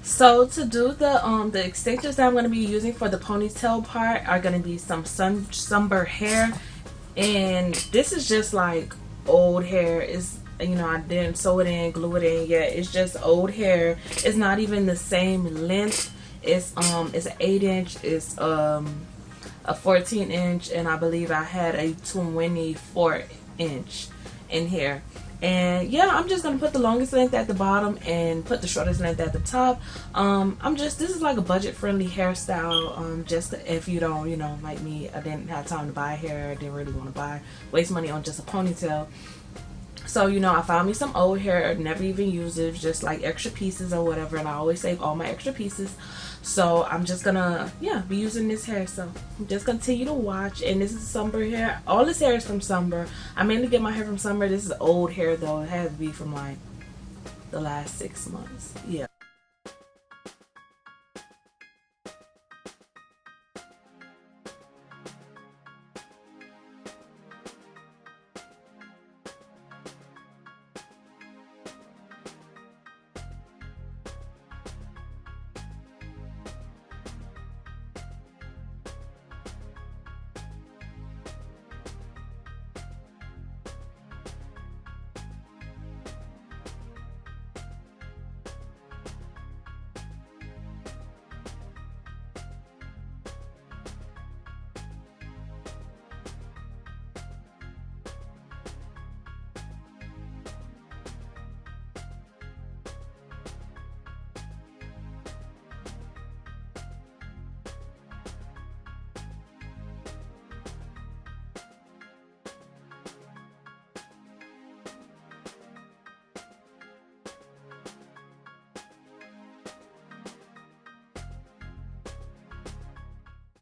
So to do the extensions that I'm going to be using for the ponytail part are going to be some SUNBER hair, and this is just like old hair. It's, you know, I didn't sew it in, glue it in yet. It's just old hair. It's not even the same length. It's an 8 inch. It's a 14 inch, and I believe I had a 24 inch in here. And yeah, I'm just gonna put the longest length at the bottom and put the shortest length at the top. This is like a budget friendly hairstyle. Just if you don't, you know, like me, I didn't have time to buy hair. I didn't really want to waste money on just a ponytail. So, you know, I found me some old hair, never even used it, just like extra pieces or whatever, and I always save all my extra pieces. So I'm just gonna, yeah, be using this hair. So just continue to watch. And this is SUNBER hair. All this hair is from SUNBER. I mainly get my hair from SUNBER. This is old hair though. It has to be from like the last 6 months. Yeah.